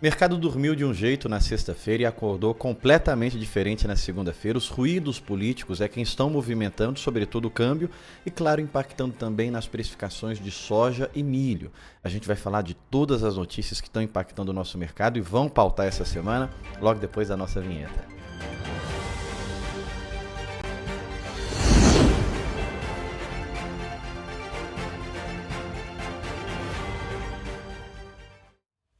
Mercado dormiu de um jeito na sexta-feira e acordou completamente diferente na segunda-feira. Os ruídos políticos é quem estão movimentando, sobretudo o câmbio, e claro, impactando também nas precificações de soja e milho. A gente vai falar de todas as notícias que estão impactando o nosso mercado e vão pautar essa semana, logo depois da nossa vinheta.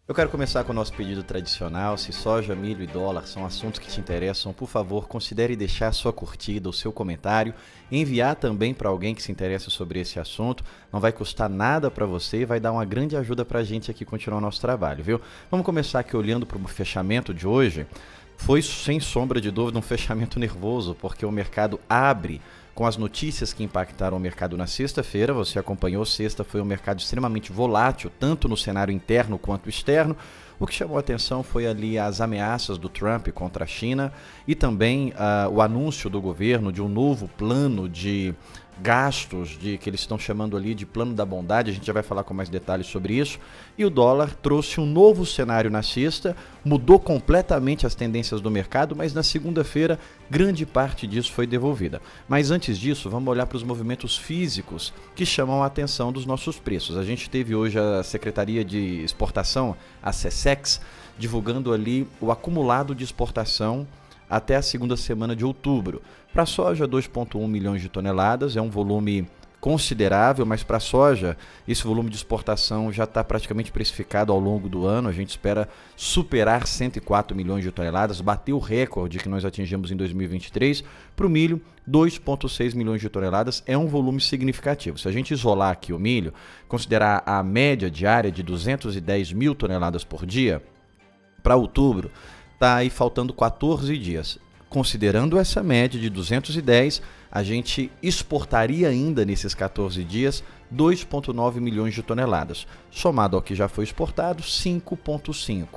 Eu quero começar com o nosso pedido tradicional. Se soja, milho e dólar são assuntos que te interessam, por favor, considere deixar a sua curtida, o seu comentário, enviar também para alguém que se interessa sobre esse assunto. Não vai custar nada para você e vai dar uma grande ajuda para a gente aqui continuar o nosso trabalho, viu? Vamos começar aqui olhando para o fechamento de hoje. Foi, sem sombra de dúvida, um fechamento nervoso, porque o mercado abre com as notícias que impactaram o mercado na sexta-feira. Você acompanhou, sexta foi um mercado extremamente volátil, tanto no cenário interno quanto externo. O que chamou a atenção foi ali as ameaças do Trump contra a China e também o anúncio do governo de um novo plano de gastos, que eles estão chamando ali de plano da bondade. A gente já vai falar com mais detalhes sobre isso. E o dólar trouxe um novo cenário na sexta, mudou completamente as tendências do mercado, mas na segunda-feira grande parte disso foi devolvida. Mas antes disso, vamos olhar para os movimentos físicos que chamam a atenção dos nossos preços. A gente teve hoje a Secretaria de Exportação, a SECEX, divulgando ali o acumulado de exportação até a segunda semana de outubro. Para a soja, 2,1 milhões de toneladas, é um volume considerável, mas para a soja, esse volume de exportação já está praticamente precificado ao longo do ano. A gente espera superar 104 milhões de toneladas, bater o recorde que nós atingimos em 2023. Para o milho, 2,6 milhões de toneladas, é um volume significativo. Se a gente isolar aqui o milho, considerar a média diária de 210 mil toneladas por dia, para outubro, está aí faltando 14 dias. Considerando essa média de 210, a gente exportaria ainda nesses 14 dias 2,9 milhões de toneladas. Somado ao que já foi exportado, 5,5.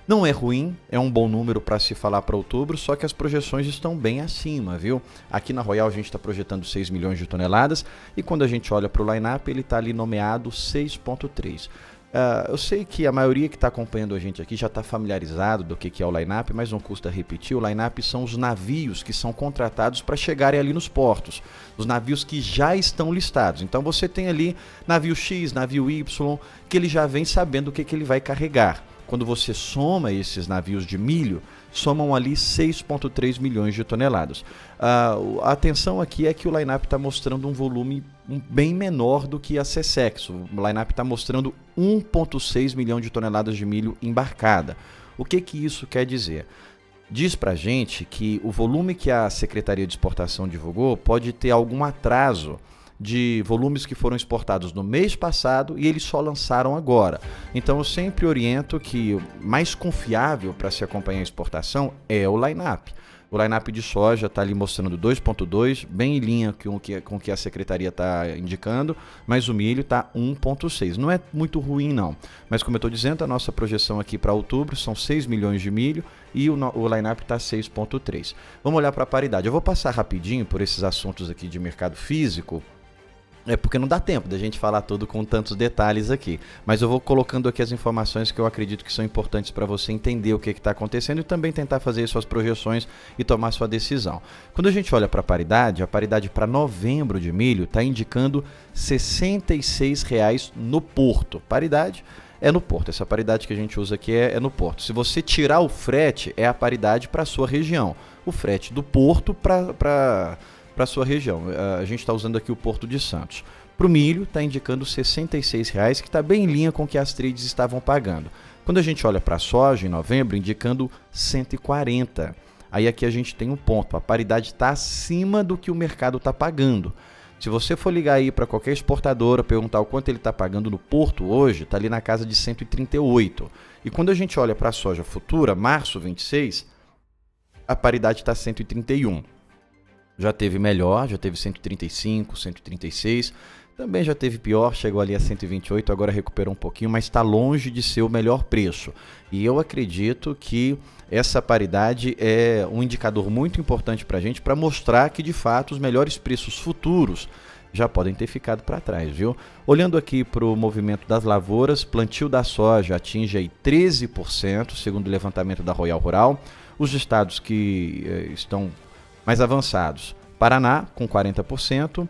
Não é ruim, é um bom número para se falar para outubro, só que as projeções estão bem acima, viu? Aqui na Royal a gente está projetando 6 milhões de toneladas e quando a gente olha para o line-up, ele está ali nomeado 6,3. Eu sei que a maioria que está acompanhando a gente aqui já está familiarizado do que é o line-up, mas não custa repetir. O line-up são os navios que são contratados para chegarem ali nos portos, os navios que já estão listados. Então você tem ali navio X, navio Y, que ele já vem sabendo o que ele vai carregar. Quando você soma esses navios de milho, somam ali 6,3 milhões de toneladas. A atenção aqui é que o line-up está mostrando um volume bem menor do que a SECEX. O line-up está mostrando 1,6 milhão de toneladas de milho embarcada. O que isso quer dizer? Diz para a gente que o volume que a Secretaria de Exportação divulgou pode ter algum atraso de volumes que foram exportados no mês passado e eles só lançaram agora. Então eu sempre oriento que o mais confiável para se acompanhar a exportação é o line-up. O line-up de soja está ali mostrando 2,2, bem em linha com o que a secretaria está indicando, mas o milho está 1,6. Não é muito ruim não, mas como eu estou dizendo, a nossa projeção aqui para outubro são 6 milhões de milho e o line-up está 6,3. Vamos olhar para a paridade. Eu vou passar rapidinho por esses assuntos aqui de mercado físico, porque não dá tempo da gente falar tudo com tantos detalhes aqui. Mas eu vou colocando aqui as informações que eu acredito que são importantes para você entender o que está acontecendo e também tentar fazer suas projeções e tomar sua decisão. Quando a gente olha para a paridade para novembro de milho está indicando R$ 66,00 no porto. Paridade é no porto. Essa paridade que a gente usa aqui é no porto. Se você tirar o frete, é a paridade para a sua região. O frete do porto para a sua região. A gente está usando aqui o Porto de Santos. Para o milho, está indicando R$ 66,00, que está bem em linha com o que as trades estavam pagando. Quando a gente olha para a soja, em novembro, indicando 140. Aí aqui a gente tem um ponto, a paridade está acima do que o mercado está pagando. Se você for ligar aí para qualquer exportadora, perguntar o quanto ele está pagando no porto hoje, está ali na casa de 138. E quando a gente olha para a soja futura, março 26, a paridade está 131. Já teve melhor, já teve 135, 136, também já teve pior, chegou ali a 128, agora recuperou um pouquinho, mas está longe de ser o melhor preço. E eu acredito que essa paridade é um indicador muito importante para a gente, para mostrar que de fato os melhores preços futuros já podem ter ficado para trás, viu? Olhando aqui para o movimento das lavouras, plantio da soja atinge aí 13%, segundo o levantamento da Royal Rural. Os estados que estão mais avançados, Paraná com 40%,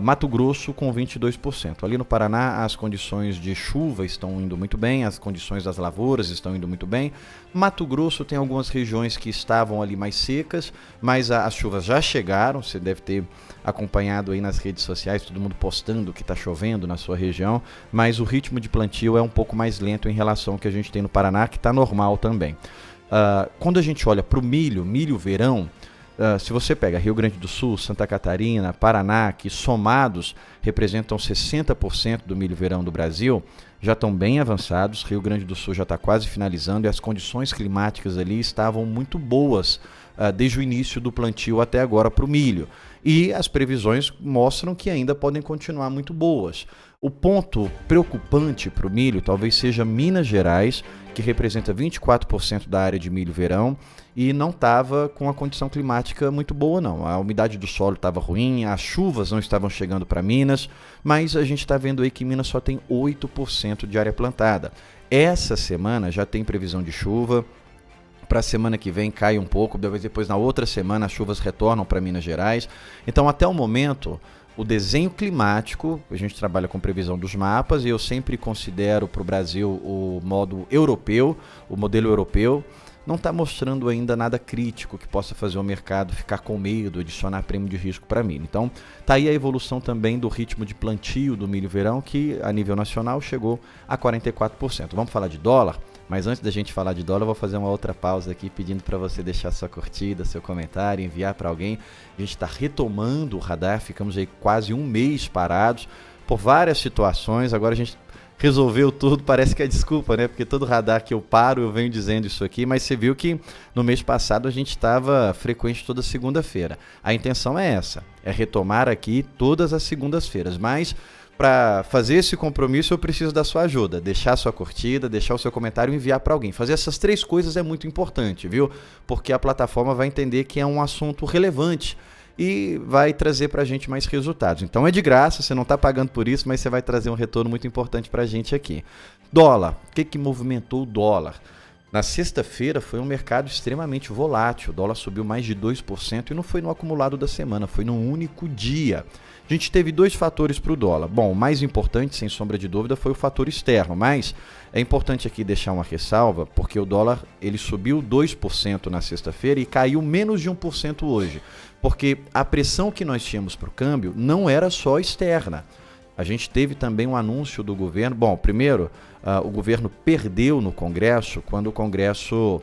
Mato Grosso com 22%. Ali no Paraná as condições de chuva estão indo muito bem, as condições das lavouras estão indo muito bem. Mato Grosso tem algumas regiões que estavam ali mais secas, mas as chuvas já chegaram, você deve ter acompanhado aí nas redes sociais, todo mundo postando que está chovendo na sua região, mas o ritmo de plantio é um pouco mais lento em relação ao que a gente tem no Paraná, que está normal também. Quando a gente olha para o milho verão, se você pega Rio Grande do Sul, Santa Catarina, Paraná, que somados representam 60% do milho verão do Brasil, já estão bem avançados. Rio Grande do Sul já está quase finalizando e as condições climáticas ali estavam muito boas desde o início do plantio até agora para o milho. E as previsões mostram que ainda podem continuar muito boas. O ponto preocupante para o milho talvez seja Minas Gerais, que representa 24% da área de milho verão e não estava com a condição climática muito boa não. A umidade do solo estava ruim, as chuvas não estavam chegando para Minas, mas a gente está vendo aí que Minas só tem 8% de área plantada. Essa semana já tem previsão de chuva. Para a semana que vem cai um pouco, depois na outra semana as chuvas retornam para Minas Gerais. Então até o momento o desenho climático, a gente trabalha com previsão dos mapas e eu sempre considero para o Brasil o modo europeu, o modelo europeu, não está mostrando ainda nada crítico que possa fazer o mercado ficar com medo, adicionar prêmio de risco para milho. Então está aí a evolução também do ritmo de plantio do milho verão, que a nível nacional chegou a 44%. Vamos falar de dólar? Mas antes da gente falar de dólar, eu vou fazer uma outra pausa aqui pedindo para você deixar sua curtida, seu comentário, enviar para alguém. A gente está retomando o radar, ficamos aí quase um mês parados por várias situações. Agora a gente resolveu tudo, parece que é desculpa, né? Porque todo radar que eu paro, eu venho dizendo isso aqui, mas você viu que no mês passado a gente estava frequente toda segunda-feira. A intenção é essa, é retomar aqui todas as segundas-feiras, mas para fazer esse compromisso eu preciso da sua ajuda, deixar sua curtida, deixar o seu comentário e enviar para alguém. Fazer essas 3 coisas é muito importante, viu? Porque a plataforma vai entender que é um assunto relevante e vai trazer para a gente mais resultados. Então é de graça, você não está pagando por isso, mas você vai trazer um retorno muito importante para a gente aqui. Dólar, o que movimentou o dólar? Na sexta-feira foi um mercado extremamente volátil, o dólar subiu mais de 2% e não foi no acumulado da semana, foi num único dia. A gente teve 2 fatores para o dólar. Bom, o mais importante, sem sombra de dúvida, foi o fator externo, mas é importante aqui deixar uma ressalva, porque o dólar ele subiu 2% na sexta-feira e caiu menos de 1% hoje, porque a pressão que nós tínhamos para o câmbio não era só externa. A gente teve também um anúncio do governo. Bom, primeiro, o governo perdeu no Congresso quando o Congresso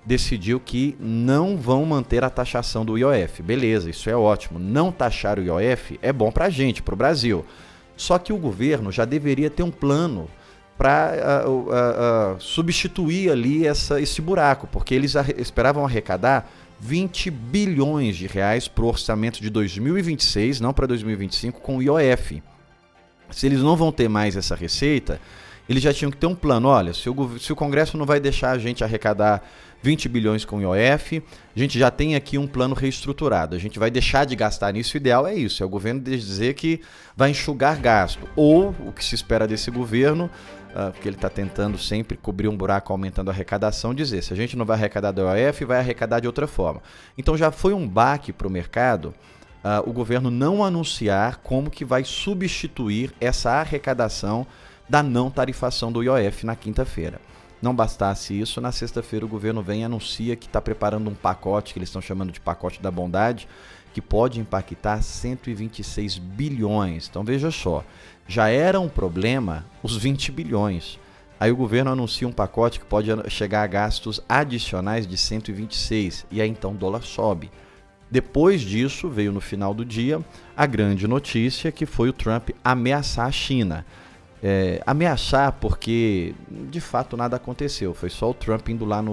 decidiu que não vão manter a taxação do IOF. Beleza, isso é ótimo. Não taxar o IOF é bom para a gente, para o Brasil. Só que o governo já deveria ter um plano para substituir ali esse buraco, porque eles esperavam arrecadar 20 bilhões de reais para o orçamento de 2026, não para 2025, com o IOF. Se eles não vão ter mais essa receita, eles já tinham que ter um plano. Olha, se o Congresso não vai deixar a gente arrecadar 20 bilhões com o IOF, a gente já tem aqui um plano reestruturado. A gente vai deixar de gastar nisso. O ideal é isso, é o governo dizer que vai enxugar gasto. Ou o que se espera desse governo, porque ele está tentando sempre cobrir um buraco aumentando a arrecadação, dizer, se a gente não vai arrecadar do IOF, vai arrecadar de outra forma. Então já foi um baque para o mercado o governo não anunciar como que vai substituir essa arrecadação da não tarifação do IOF na quinta-feira. Não bastasse isso, na sexta-feira o governo vem e anuncia que está preparando um pacote, que eles estão chamando de pacote da bondade, que pode impactar 126 bilhões. Então veja só, já era um problema os 20 bilhões. Aí o governo anuncia um pacote que pode chegar a gastos adicionais de 126, e aí então o dólar sobe. Depois disso, veio no final do dia a grande notícia, que foi o Trump ameaçar a China. Ameaçar porque, de fato, nada aconteceu. Foi só o Trump indo lá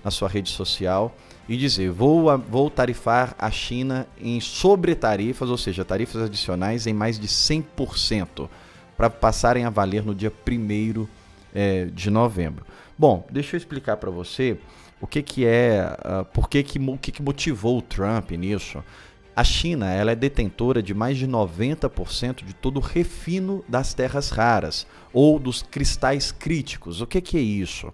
na sua rede social e dizer, vou tarifar a China em sobretarifas, ou seja, tarifas adicionais em mais de 100%, para passarem a valer no dia 1º de novembro. Bom, deixa eu explicar para você o que motivou o Trump nisso. A China, ela é detentora de mais de 90% de todo o refino das terras raras, ou dos cristais críticos. O que é isso?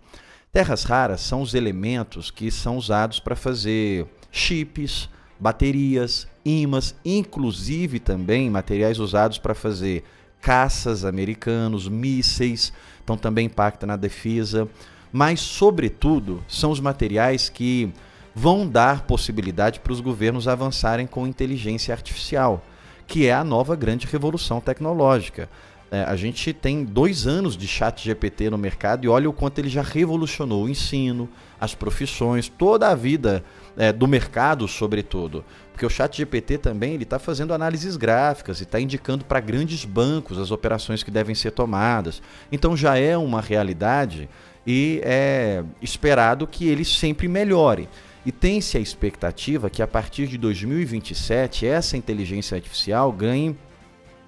Terras raras são os elementos que são usados para fazer chips, baterias, ímãs, inclusive também materiais usados para fazer caças americanos, mísseis, então também impacta na defesa, mas sobretudo são os materiais que vão dar possibilidade para os governos avançarem com inteligência artificial, que é a nova grande revolução tecnológica. A gente tem 2 anos de ChatGPT no mercado e olha o quanto ele já revolucionou o ensino, as profissões, toda a vida do mercado, sobretudo. Porque o ChatGPT também está fazendo análises gráficas e está indicando para grandes bancos as operações que devem ser tomadas. Então já é uma realidade e é esperado que ele sempre melhore. E tem-se a expectativa que a partir de 2027 essa inteligência artificial ganhe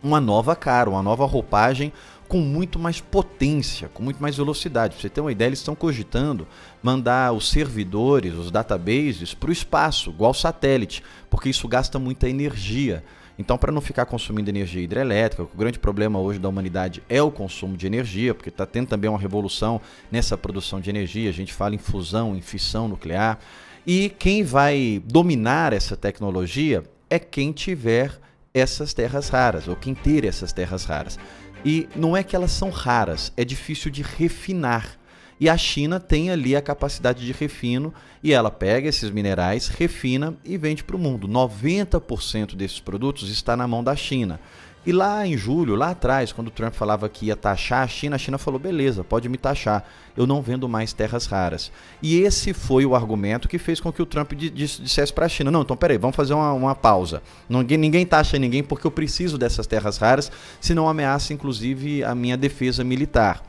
uma nova cara, uma nova roupagem com muito mais potência, com muito mais velocidade. Pra você ter uma ideia, eles estão cogitando mandar os servidores, os databases, para o espaço, igual satélite, porque isso gasta muita energia. Então, para não ficar consumindo energia hidrelétrica, o grande problema hoje da humanidade é o consumo de energia, porque está tendo também uma revolução nessa produção de energia. A gente fala em fusão, em fissão nuclear. E quem vai dominar essa tecnologia é quem tiver essas terras raras, ou quem ter essas terras raras. E não é que elas são raras, é difícil de refinar. E a China tem ali a capacidade de refino e ela pega esses minerais, refina e vende para o mundo. 90% desses produtos está na mão da China. E lá em julho, lá atrás, quando o Trump falava que ia taxar a China falou, beleza, pode me taxar, eu não vendo mais terras raras. E esse foi o argumento que fez com que o Trump dissesse para a China, não, então peraí, vamos fazer uma pausa. Ninguém taxa ninguém porque eu preciso dessas terras raras, senão ameaça inclusive a minha defesa militar.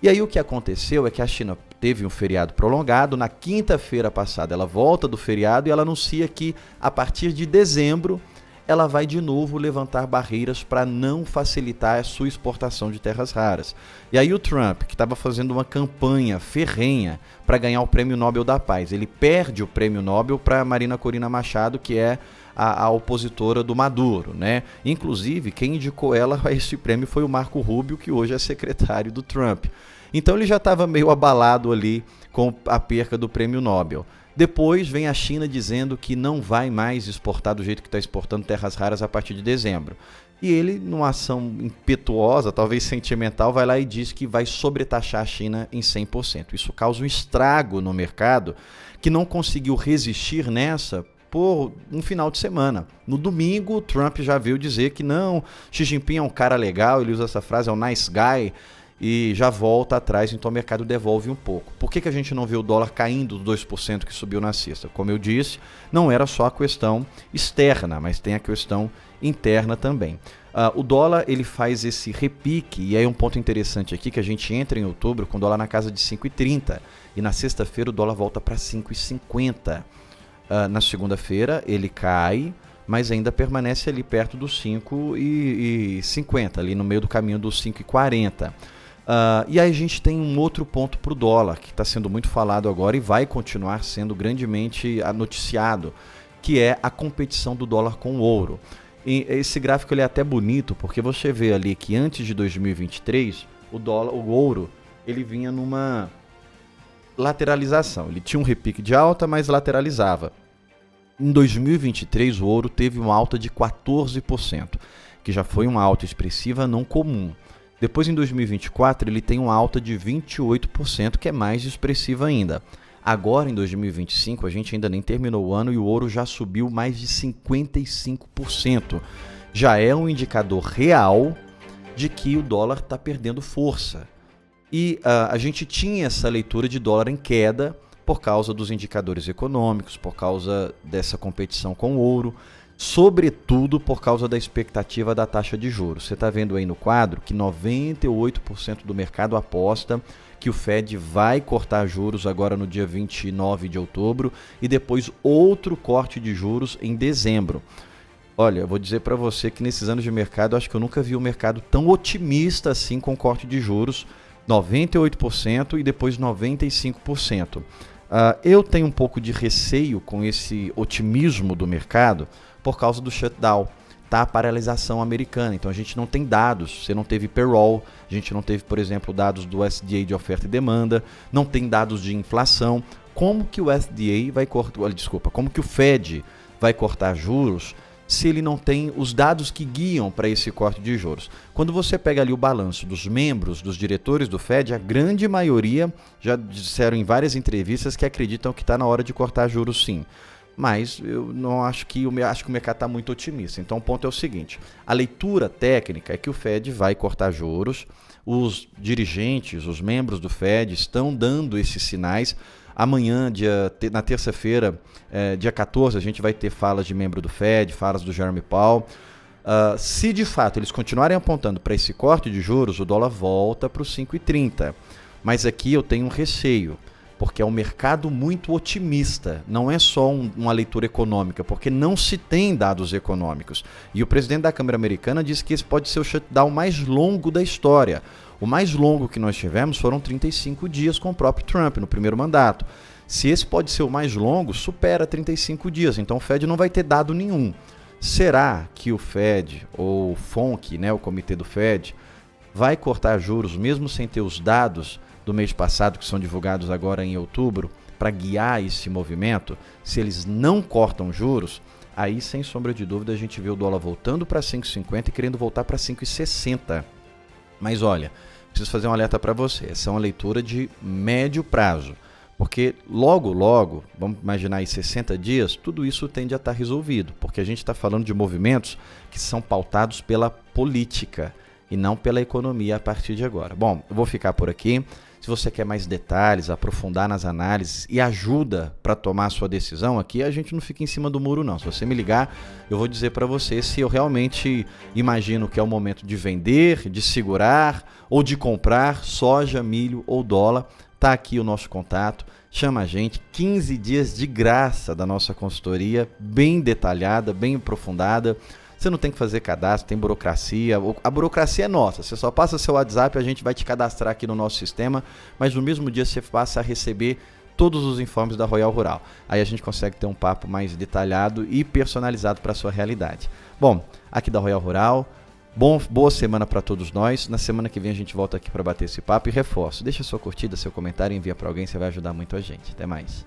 E aí o que aconteceu é que a China teve um feriado prolongado, na quinta-feira passada ela volta do feriado e ela anuncia que a partir de dezembro ela vai de novo levantar barreiras para não facilitar a sua exportação de terras raras. E aí o Trump, que estava fazendo uma campanha ferrenha para ganhar o Prêmio Nobel da Paz, ele perde o Prêmio Nobel para Marina Corina Machado, que é a opositora do Maduro, né? Inclusive, quem indicou ela a esse prêmio foi o Marco Rubio, que hoje é secretário do Trump. Então ele já estava meio abalado ali com a perca do Prêmio Nobel. Depois vem a China dizendo que não vai mais exportar do jeito que está exportando terras raras a partir de dezembro. E ele, numa ação impetuosa, talvez sentimental, vai lá e diz que vai sobretaxar a China em 100%. Isso causa um estrago no mercado que não conseguiu resistir nessa por um final de semana. No domingo, o Trump já veio dizer que não, Xi Jinping é um cara legal, ele usa essa frase, é um nice guy, e já volta atrás, então o mercado devolve um pouco. Por que a gente não vê o dólar caindo dos 2% que subiu na sexta? Como eu disse, não era só a questão externa, mas tem a questão interna também. O dólar ele faz esse repique, e aí um ponto interessante aqui, que a gente entra em outubro com o dólar na casa de 5,30, e na sexta-feira o dólar volta para 5,50. Na segunda-feira ele cai, mas ainda permanece ali perto dos 5,50, ali no meio do caminho dos 5,40. E aí a gente tem um outro ponto para o dólar, que está sendo muito falado agora e vai continuar sendo grandemente noticiado, que é a competição do dólar com o ouro. E esse gráfico ele é até bonito, porque você vê ali que antes de 2023, o ouro ele vinha numa lateralização. Ele tinha um repique de alta, mas lateralizava. Em 2023, o ouro teve uma alta de 14%, que já foi uma alta expressiva não comum. Depois, em 2024, ele tem uma alta de 28%, que é mais expressiva ainda. Agora, em 2025, a gente ainda nem terminou o ano e o ouro já subiu mais de 55%. Já é um indicador real de que o dólar está perdendo força. E a gente tinha essa leitura de dólar em queda por causa dos indicadores econômicos, por causa dessa competição com o ouro, sobretudo por causa da expectativa da taxa de juros. Você está vendo aí no quadro que 98% do mercado aposta que o Fed vai cortar juros agora no dia 29 de outubro e depois outro corte de juros em dezembro. Olha, eu vou dizer para você que nesses anos de mercado, eu acho que eu nunca vi um mercado tão otimista assim com corte de juros, 98% e depois 95%. Eu tenho um pouco de receio com esse otimismo do mercado, por causa do shutdown, tá? A paralisação americana. Então a gente não tem dados, você não teve payroll, a gente não teve, por exemplo, dados do SDA de oferta e demanda, não tem dados de inflação. Como que o SDA vai cortar, como que o Fed vai cortar juros se ele não tem os dados que guiam para esse corte de juros? Quando você pega ali o balanço dos membros, dos diretores do Fed, a grande maioria já disseram em várias entrevistas que acreditam que está na hora de cortar juros sim. Mas eu não acho que o mercado está muito otimista. Então o ponto é o seguinte, a leitura técnica é que o Fed vai cortar juros, os dirigentes, os membros do Fed estão dando esses sinais. Amanhã, na terça-feira, dia 14, a gente vai ter falas de membro do Fed, falas do Jeremy Powell. Se de fato eles continuarem apontando para esse corte de juros, o dólar volta para os 5,30. Mas aqui eu tenho um receio, porque é um mercado muito otimista, não é só uma leitura econômica, porque não se tem dados econômicos. E o presidente da Câmara Americana disse que esse pode ser o shutdown mais longo da história. O mais longo que nós tivemos foram 35 dias com o próprio Trump no primeiro mandato. Se esse pode ser o mais longo, supera 35 dias, então o Fed não vai ter dado nenhum. Será que o Fed, ou o FONC, né, o comitê do Fed, vai cortar juros mesmo sem ter os dados do mês passado, que são divulgados agora em outubro, para guiar esse movimento? Se eles não cortam juros, aí sem sombra de dúvida a gente vê o dólar voltando para 5,50 e querendo voltar para 5,60. Mas olha, preciso fazer um alerta para você, essa é uma leitura de médio prazo, porque logo, vamos imaginar aí 60 dias, tudo isso tende a estar resolvido, porque a gente está falando de movimentos que são pautados pela política e não pela economia a partir de agora. Bom, eu vou ficar por aqui. Se você quer mais detalhes, aprofundar nas análises e ajuda para tomar a sua decisão, aqui a gente não fica em cima do muro não. Se você me ligar, eu vou dizer para você se eu realmente imagino que é o momento de vender, de segurar ou de comprar soja, milho ou dólar. Tá aqui o nosso contato, chama a gente, 15 dias de graça da nossa consultoria, bem detalhada, bem aprofundada. Você não tem que fazer cadastro, tem burocracia. A burocracia é nossa. Você só passa seu WhatsApp, a gente vai te cadastrar aqui no nosso sistema, mas no mesmo dia você passa a receber todos os informes da Royal Rural. Aí a gente consegue ter um papo mais detalhado e personalizado para a sua realidade. Bom, aqui da Royal Rural, boa semana para todos nós. Na semana que vem a gente volta aqui para bater esse papo e reforço. Deixa sua curtida, seu comentário, envia para alguém, você vai ajudar muito a gente. Até mais.